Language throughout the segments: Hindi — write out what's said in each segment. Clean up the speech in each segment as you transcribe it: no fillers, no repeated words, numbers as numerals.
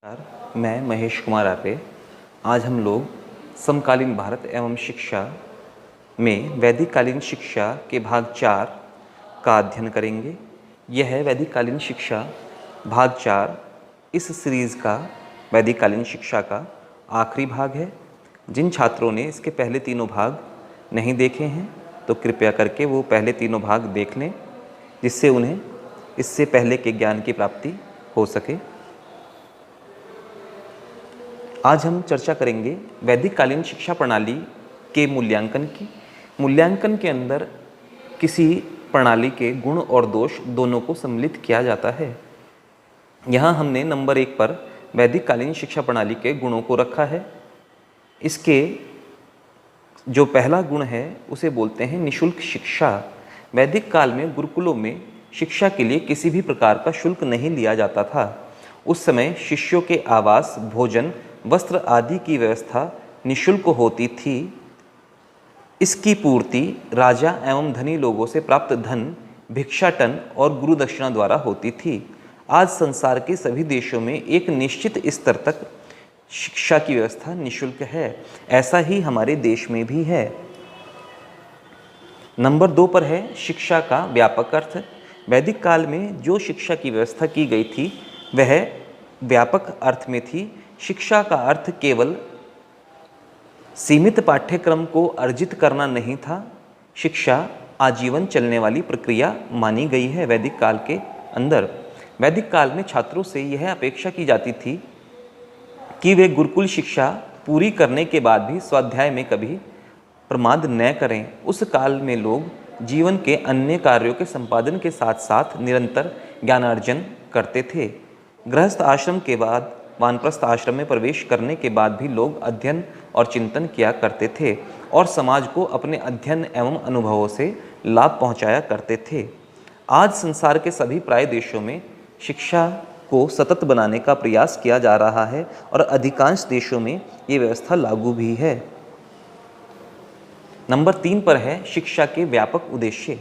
नमस्कार, मैं महेश कुमार आर्य। आज हम लोग समकालीन भारत एवं शिक्षा में वैदिक कालीन शिक्षा के भाग 4 का अध्ययन करेंगे। यह वैदिक कालीन शिक्षा भाग 4 इस सीरीज़ का वैदिक कालीन शिक्षा का आखिरी भाग है। जिन छात्रों ने इसके पहले तीनों भाग नहीं देखे हैं तो कृपया करके वो पहले तीनों भाग देख लें, जिससे उन्हें इससे पहले के ज्ञान की प्राप्ति हो सके। आज हम चर्चा करेंगे वैदिक कालीन शिक्षा प्रणाली के मूल्यांकन की। मूल्यांकन के अंदर किसी प्रणाली के गुण और दोष दोनों को सम्मिलित किया जाता है। यहाँ हमने नंबर 1 पर वैदिक कालीन शिक्षा प्रणाली के गुणों को रखा है। इसके जो पहला गुण है उसे बोलते हैं निःशुल्क शिक्षा। वैदिक काल में गुरुकुलों में शिक्षा के लिए किसी भी प्रकार का शुल्क नहीं लिया जाता था। उस समय शिष्यों के आवास, भोजन, वस्त्र आदि की व्यवस्था निःशुल्क होती थी। इसकी पूर्ति राजा एवं धनी लोगों से प्राप्त धन, भिक्षाटन और गुरु दक्षिणा द्वारा होती थी। आज संसार के सभी देशों में एक निश्चित स्तर तक शिक्षा की व्यवस्था निःशुल्क है। ऐसा ही हमारे देश में भी है। नंबर 2 पर है शिक्षा का व्यापक अर्थ। वैदिक काल में जो शिक्षा की व्यवस्था की गई थी वह व्यापक अर्थ में थी। शिक्षा का अर्थ केवल सीमित पाठ्यक्रम को अर्जित करना नहीं था। शिक्षा आजीवन चलने वाली प्रक्रिया मानी गई है। वैदिक काल के अंदर वैदिक काल में छात्रों से यह अपेक्षा की जाती थी कि वे गुरुकुल शिक्षा पूरी करने के बाद भी स्वाध्याय में कभी प्रमाद न करें। उस काल में लोग जीवन के अन्य कार्यों के संपादन के साथ साथ निरंतर ज्ञानार्जन करते थे। गृहस्थ आश्रम के बाद वानप्रस्थ आश्रम में प्रवेश करने के बाद भी लोग अध्ययन और चिंतन किया करते थे और समाज को अपने अध्ययन एवं अनुभवों से लाभ पहुंचाया करते थे। आज संसार के सभी प्राय देशों में शिक्षा को सतत बनाने का प्रयास किया जा रहा है और अधिकांश देशों में ये व्यवस्था लागू भी है। नंबर 3 पर है शिक्षा के व्यापक उद्देश्य।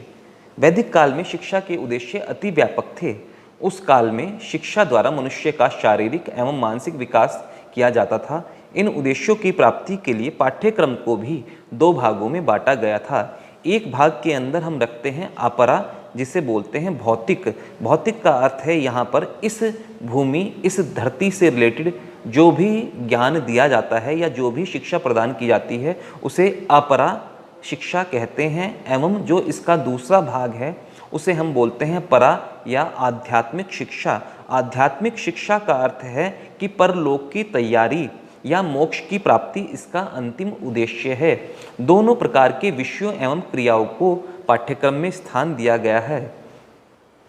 वैदिक काल में शिक्षा के उद्देश्य अति व्यापक थे। उस काल में शिक्षा द्वारा मनुष्य का शारीरिक एवं मानसिक विकास किया जाता था। इन उद्देश्यों की प्राप्ति के लिए पाठ्यक्रम को भी 2 भागों में बांटा गया था। एक भाग के अंदर हम रखते हैं अपरा, जिसे बोलते हैं भौतिक। भौतिक का अर्थ है यहाँ पर इस भूमि, इस धरती से रिलेटेड जो भी ज्ञान दिया जाता है या जो भी शिक्षा प्रदान की जाती है उसे अपरा शिक्षा कहते हैं। एवं जो इसका दूसरा भाग है उसे हम बोलते हैं परा या आध्यात्मिक शिक्षा। आध्यात्मिक शिक्षा का अर्थ है कि परलोक की तैयारी या मोक्ष की प्राप्ति इसका अंतिम उद्देश्य है। दोनों प्रकार के विषयों एवं क्रियाओं को पाठ्यक्रम में स्थान दिया गया है।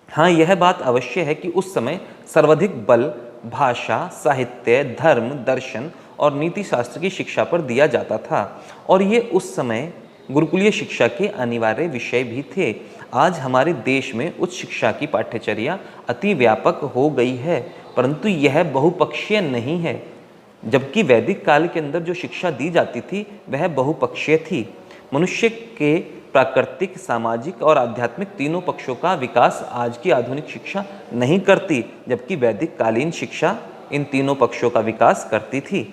हाँ, यह बात अवश्य है कि उस समय सर्वाधिक बल भाषा, साहित्य, धर्म, दर्शन और नीति शास्त्र की शिक्षा पर दिया जाता था और ये उस समय गुरुकुलीय शिक्षा के अनिवार्य विषय भी थे। आज हमारे देश में उच्च शिक्षा की पाठ्यचर्या अति व्यापक हो गई है, परंतु यह बहुपक्षीय नहीं है। जबकि वैदिक काल के अंदर जो शिक्षा दी जाती थी वह बहुपक्षीय थी। मनुष्य के प्राकृतिक, सामाजिक और आध्यात्मिक तीनों पक्षों का विकास आज की आधुनिक शिक्षा नहीं करती, जबकि वैदिक कालीन शिक्षा इन तीनों पक्षों का विकास करती थी।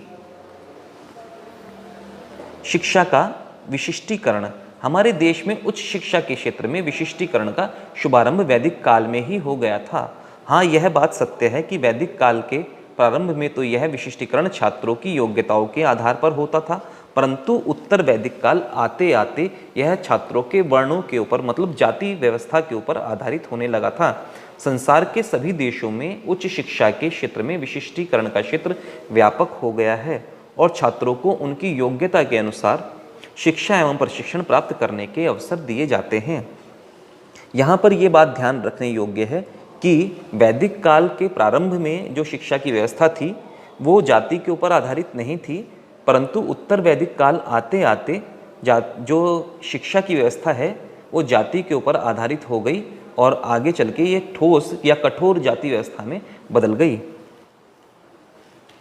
शिक्षा का विशिष्टीकरण। हमारे देश में उच्च शिक्षा के क्षेत्र में विशिष्टीकरण का शुभारंभ वैदिक काल में ही हो गया था। हाँ, यह बात सत्य है कि वैदिक काल के प्रारंभ में तो यह विशिष्टीकरण छात्रों की योग्यताओं के आधार पर होता था, परंतु उत्तर वैदिक काल आते आते यह छात्रों के वर्णों के ऊपर, मतलब जाति व्यवस्था के ऊपर आधारित होने लगा था। संसार के सभी देशों में उच्च शिक्षा के क्षेत्र में विशिष्टीकरण का क्षेत्र व्यापक हो गया है और छात्रों को उनकी योग्यता के अनुसार शिक्षा एवं प्रशिक्षण प्राप्त करने के अवसर दिए जाते हैं। यहाँ पर यह बात ध्यान रखने योग्य है कि वैदिक काल के प्रारंभ में जो शिक्षा की व्यवस्था थी वो जाति के ऊपर आधारित नहीं थी, परंतु उत्तर वैदिक काल आते आते जो शिक्षा की व्यवस्था है वो जाति के ऊपर आधारित हो गई और आगे चल के ये ठोस या कठोर जाति व्यवस्था में बदल गई।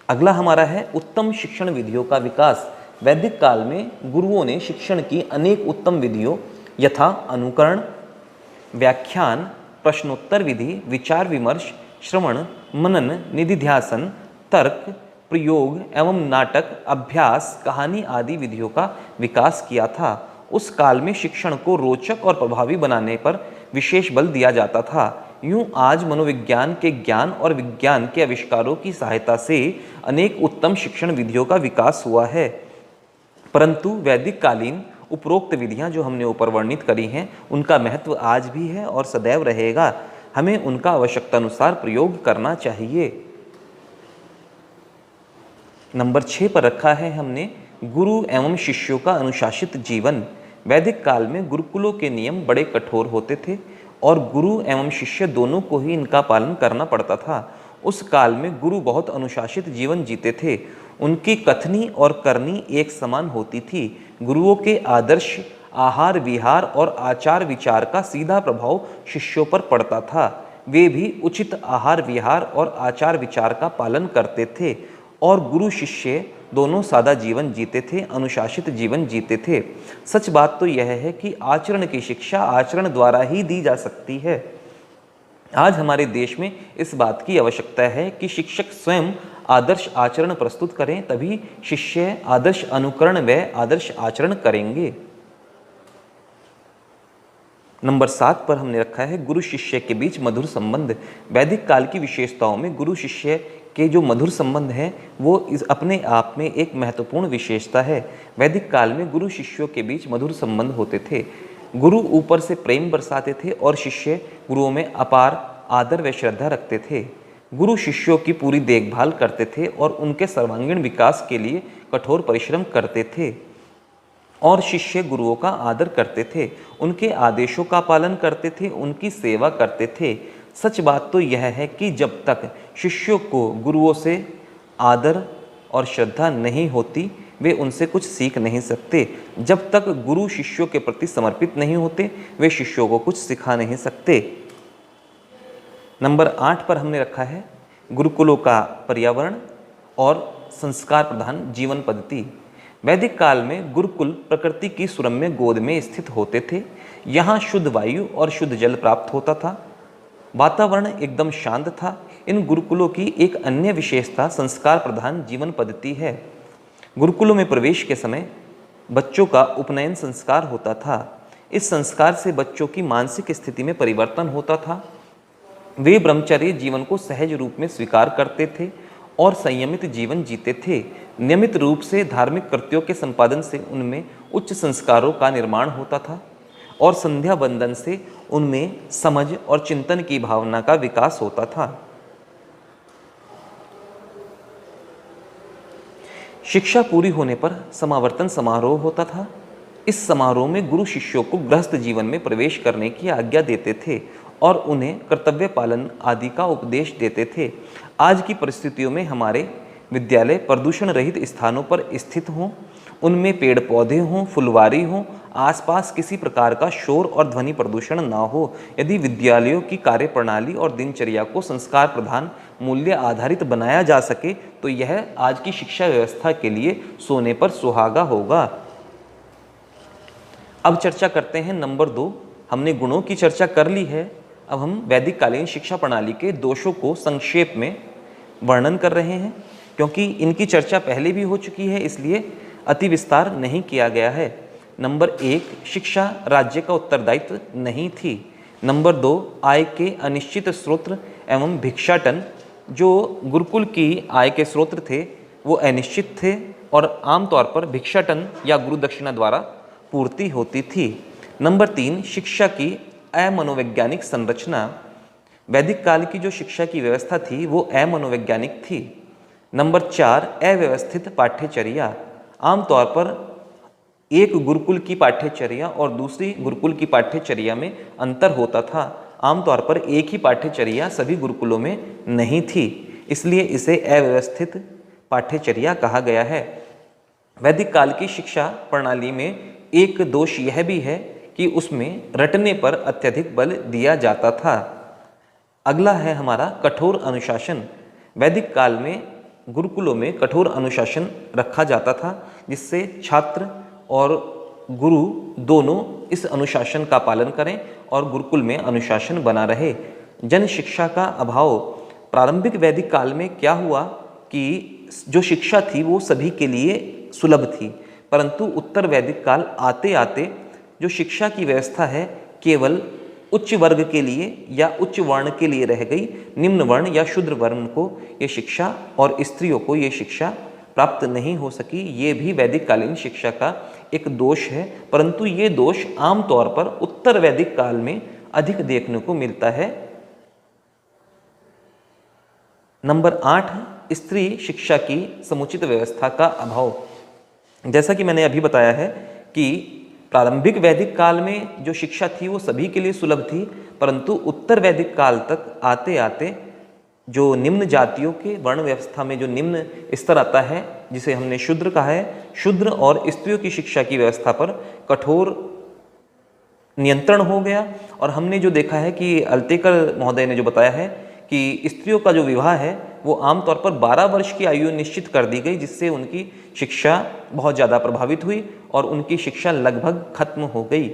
अगला हमारा है उत्तम शिक्षण विधियों का विकास। वैदिक काल में गुरुओं ने शिक्षण की अनेक उत्तम विधियों यथा अनुकरण, व्याख्यान, प्रश्नोत्तर विधि, विचार विमर्श, श्रवण, मनन, निधिध्यासन, तर्क, प्रयोग एवं नाटक, अभ्यास, कहानी आदि विधियों का विकास किया था। उस काल में शिक्षण को रोचक और प्रभावी बनाने पर विशेष बल दिया जाता था। यूं आज मनोविज्ञान के ज्ञान और विज्ञान के आविष्कारों की सहायता से अनेक उत्तम शिक्षण विधियों का विकास हुआ है, परंतु वैदिक कालीन उपरोक्त विधियां जो हमने ऊपर वर्णित करी हैं उनका महत्व आज भी है और सदैव रहेगा। हमें उनका आवश्यकता अनुसार प्रयोग करना चाहिए। नंबर 6 पर रखा है हमने गुरु एवं शिष्यों का अनुशासित जीवन। वैदिक काल में गुरुकुलों के नियम बड़े कठोर होते थे और गुरु एवं शिष्य दोनों को ही इनका पालन करना पड़ता था। उस काल में गुरु बहुत अनुशासित जीवन जीते थे। उनकी कथनी और करनी एक समान होती थी। गुरुओं के आदर्श, आहार विहार और आचार विचार का सीधा प्रभाव शिष्यों पर पड़ता था। वे भी उचित आहार विहार और आचार विचार का पालन करते थे और गुरु शिष्य दोनों सादा जीवन जीते थे, अनुशासित जीवन जीते थे। सच बात तो यह है कि आचरण की शिक्षा आचरण द्वारा ही दी जा सकती है। आज हमारे देश में इस बात की आवश्यकता है कि शिक्षक स्वयं आदर्श आचरण प्रस्तुत करें, तभी शिष्य आदर्श अनुकरण व आदर्श आचरण करेंगे। नंबर 7 पर हमने रखा है गुरु शिष्य के बीच मधुर संबंध। वैदिक काल की विशेषताओं में गुरु शिष्य के जो मधुर संबंध हैं वो इस अपने आप में एक महत्वपूर्ण विशेषता है। वैदिक काल में गुरु शिष्यों के बीच मधुर संबंध होते थे। गुरु ऊपर से प्रेम बरसाते थे और शिष्य गुरुओं में अपार आदर व श्रद्धा रखते थे। गुरु शिष्यों की पूरी देखभाल करते थे और उनके सर्वांगीण विकास के लिए कठोर परिश्रम करते थे और शिष्य गुरुओं का आदर करते थे, उनके आदेशों का पालन करते थे, उनकी सेवा करते थे। सच बात तो यह है कि जब तक शिष्यों को गुरुओं से आदर और श्रद्धा नहीं होती वे उनसे कुछ सीख नहीं सकते। जब तक गुरु शिष्यों के प्रति समर्पित नहीं होते वे शिष्यों को कुछ सिखा नहीं सकते। नंबर 8 पर हमने रखा है गुरुकुलों का पर्यावरण और संस्कार प्रधान जीवन पद्धति। वैदिक काल में गुरुकुल प्रकृति की सुरम्य गोद में स्थित होते थे। यहाँ शुद्ध वायु और शुद्ध जल प्राप्त होता था। वातावरण एकदम शांत था। इन गुरुकुलों की एक अन्य विशेषता संस्कार प्रधान जीवन पद्धति है। गुरुकुलों में प्रवेश के समय बच्चों का उपनयन संस्कार होता था। इस संस्कार से बच्चों की मानसिक स्थिति में परिवर्तन होता था। वे ब्रह्मचर्य जीवन को सहज रूप में स्वीकार करते थे और संयमित जीवन जीते थे। नियमित रूप से धार्मिक कृत्यों के संपादन से उनमें उच्च संस्कारों का निर्माण होता था और संध्या बंदन से उनमें समझ और चिंतन की भावना का विकास होता था। शिक्षा पूरी होने पर समावर्तन समारोह होता था। इस समारोह में गुरु शिष्यों को गृहस्थ जीवन में प्रवेश करने की आज्ञा देते थे और उन्हें कर्तव्य पालन आदि का उपदेश देते थे। आज की परिस्थितियों में हमारे विद्यालय प्रदूषण रहित स्थानों पर स्थित हों, उनमें पेड़ पौधे हों, फुलवारी हों, आसपास किसी प्रकार का शोर और ध्वनि प्रदूषण ना हो। यदि विद्यालयों की कार्यप्रणाली और दिनचर्या को संस्कार प्रधान मूल्य आधारित बनाया जा सके तो यह आज की शिक्षा व्यवस्था के लिए सोने पर सुहागा होगा। अब चर्चा करते हैं नंबर 2। हमने गुणों की चर्चा कर ली है, अब हम वैदिक कालीन शिक्षा प्रणाली के दोषों को संक्षेप में वर्णन कर रहे हैं। क्योंकि इनकी चर्चा पहले भी हो चुकी है इसलिए अति विस्तार नहीं किया गया है। नंबर 1, शिक्षा राज्य का उत्तरदायित्व नहीं थी। नंबर 2, आय के अनिश्चित स्रोत एवं भिक्षाटन। जो गुरुकुल की आय के स्रोत थे वो अनिश्चित थे और आमतौर पर भिक्षाटन या गुरु दक्षिणा द्वारा पूर्ति होती थी। नंबर 3, शिक्षा की अमनोवैज्ञानिक संरचना। वैदिक काल की जो शिक्षा की व्यवस्था थी वो अमनोवैज्ञानिक थी। नंबर 4, अव्यवस्थित पाठ्यचर्या। आमतौर पर एक गुरुकुल की पाठ्यचर्या और दूसरी गुरुकुल की पाठ्यचर्या में अंतर होता था। आमतौर पर एक ही पाठ्यचर्या सभी गुरुकुलों में नहीं थी, इसलिए इसे अव्यवस्थित पाठ्यचर्या कहा गया है। वैदिक काल की शिक्षा प्रणाली में एक दोष यह भी है कि उसमें रटने पर अत्यधिक बल दिया जाता था। अगला है हमारा कठोर अनुशासन। वैदिक काल में गुरुकुलों में कठोर अनुशासन रखा जाता था जिससे छात्र और गुरु दोनों इस अनुशासन का पालन करें और गुरुकुल में अनुशासन बना रहे। जन शिक्षा का अभाव। प्रारंभिक वैदिक काल में क्या हुआ कि जो शिक्षा थी वो सभी के लिए सुलभ थी, परंतु उत्तर वैदिक काल आते आते जो शिक्षा की व्यवस्था है केवल उच्च वर्ग के लिए या उच्च वर्ण के लिए रह गई। निम्न वर्ण या शूद्र वर्ण को ये शिक्षा और स्त्रियों को ये शिक्षा प्राप्त नहीं हो सकी। ये भी वैदिक कालीन शिक्षा का एक दोष है, परंतु ये दोष आमतौर पर उत्तर वैदिक काल में अधिक देखने को मिलता है। नंबर 8, स्त्री शिक्षा की समुचित व्यवस्था का अभाव। जैसा कि मैंने अभी बताया है कि प्रारंभिक वैदिक काल में जो शिक्षा थी वो सभी के लिए सुलभ थी, परंतु उत्तर वैदिक काल तक आते आते जो निम्न जातियों के वर्ण व्यवस्था में जो निम्न स्तर आता है, जिसे हमने शूद्र कहा है, शूद्र और स्त्रियों की शिक्षा की व्यवस्था पर कठोर नियंत्रण हो गया। और हमने जो देखा है कि अल्तेकर महोदय ने जो बताया है कि स्त्रियों का जो विवाह है वो आमतौर पर 12 वर्ष की आयु निश्चित कर दी गई, जिससे उनकी शिक्षा बहुत ज़्यादा प्रभावित हुई और उनकी शिक्षा लगभग खत्म हो गई।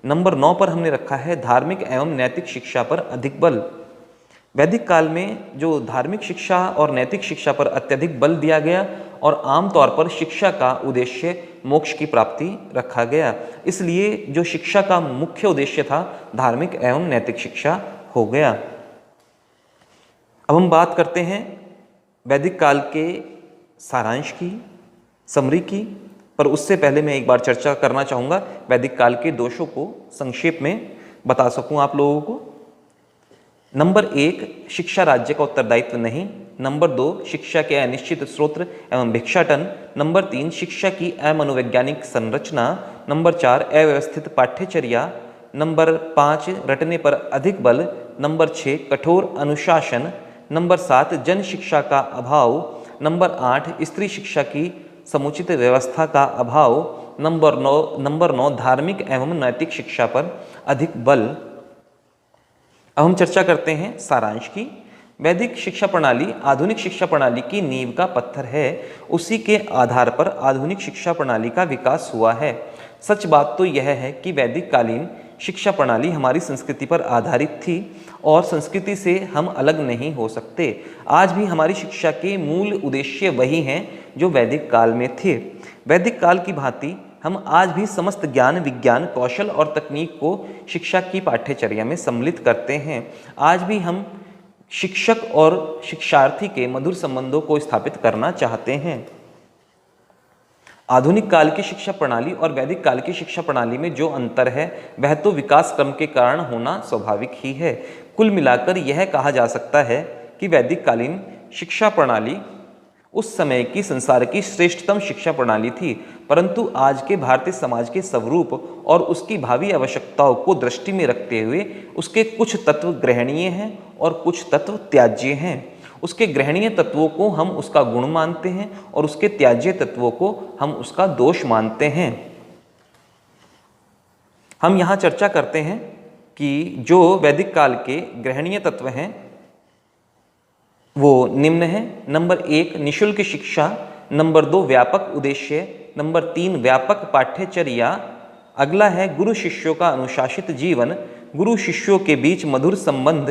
नंबर 9 पर हमने रखा है धार्मिक एवं नैतिक शिक्षा पर अधिक बल। वैदिक काल में जो धार्मिक शिक्षा और नैतिक शिक्षा पर अत्यधिक बल दिया गया और आमतौर पर शिक्षा का उद्देश्य मोक्ष की प्राप्ति रखा गया, इसलिए जो शिक्षा का मुख्य उद्देश्य था धार्मिक एवं नैतिक शिक्षा हो गया। अब हम बात करते हैं वैदिक काल के सारांश की, समरी की, पर उससे पहले मैं एक बार चर्चा करना चाहूँगा वैदिक काल के दोषों को संक्षेप में बता सकूँ आप लोगों को। नंबर 1, शिक्षा राज्य का उत्तरदायित्व नहीं। नंबर 2, शिक्षा के अनिश्चित स्रोत एवं भिक्षाटन। नंबर 3, शिक्षा की अमनोवैज्ञानिक संरचना। नंबर 4, अव्यवस्थित पाठ्यचर्या। नंबर 5, रटने पर अधिक बल। नंबर 6, कठोर अनुशासन। नंबर 7, जन शिक्षा का अभाव। नंबर 8, स्त्री शिक्षा की समुचित व्यवस्था का अभाव। नंबर 9, धार्मिक एवं नैतिक शिक्षा पर अधिक बल। अब हम चर्चा करते हैं सारांश की। वैदिक शिक्षा प्रणाली आधुनिक शिक्षा प्रणाली की नींव का पत्थर है। उसी के आधार पर आधुनिक शिक्षा प्रणाली का विकास हुआ है। सच बात तो यह है कि वैदिक कालीन शिक्षा प्रणाली हमारी संस्कृति पर आधारित थी और संस्कृति से हम अलग नहीं हो सकते। आज भी हमारी शिक्षा के मूल उद्देश्य वही हैं जो वैदिक काल में थे। वैदिक काल की भांति हम आज भी समस्त ज्ञान, विज्ञान, कौशल और तकनीक को शिक्षा की पाठ्यचर्या में सम्मिलित करते हैं। आज भी हम शिक्षक और शिक्षार्थी के मधुर संबंधों को स्थापित करना चाहते हैं। आधुनिक काल की शिक्षा प्रणाली और वैदिक काल की शिक्षा प्रणाली में जो अंतर है वह तो विकास क्रम के कारण होना स्वाभाविक ही है। कुल मिलाकर यह कहा जा सकता है कि वैदिक कालीन शिक्षा प्रणाली उस समय की संसार की श्रेष्ठतम शिक्षा प्रणाली थी, परंतु आज के भारतीय समाज के स्वरूप और उसकी भावी आवश्यकताओं को दृष्टि में रखते हुए उसके कुछ तत्व ग्रहणीय हैं और कुछ तत्व त्याज्य हैं। उसके ग्रहणीय तत्वों को हम उसका गुण मानते हैं और उसके त्याज्य तत्वों को हम उसका दोष मानते हैं। हम यहाँ चर्चा करते हैं कि जो वैदिक काल के ग्रहणीय तत्व हैं वो निम्न है। नंबर 1, निःशुल्क शिक्षा। नंबर 2, व्यापक उद्देश्य। नंबर 3, व्यापक पाठ्यचर्या। अगला है गुरु शिष्यों का अनुशासित जीवन, गुरु शिष्यों के बीच मधुर संबंध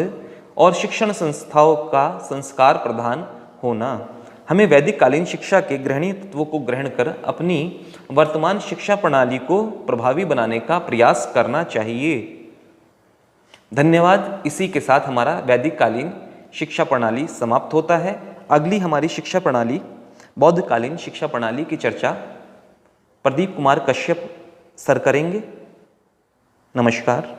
और शिक्षण संस्थाओं का संस्कार प्रधान होना। हमें वैदिक कालीन शिक्षा के ग्रहणीय तत्वों को ग्रहण कर अपनी वर्तमान शिक्षा प्रणाली को प्रभावी बनाने का प्रयास करना चाहिए। धन्यवाद। इसी के साथ हमारा वैदिक कालीन शिक्षा प्रणाली समाप्त होता है। अगली हमारी शिक्षा प्रणाली बौद्धकालीन शिक्षा प्रणाली की चर्चा प्रदीप कुमार कश्यप सर करेंगे। नमस्कार।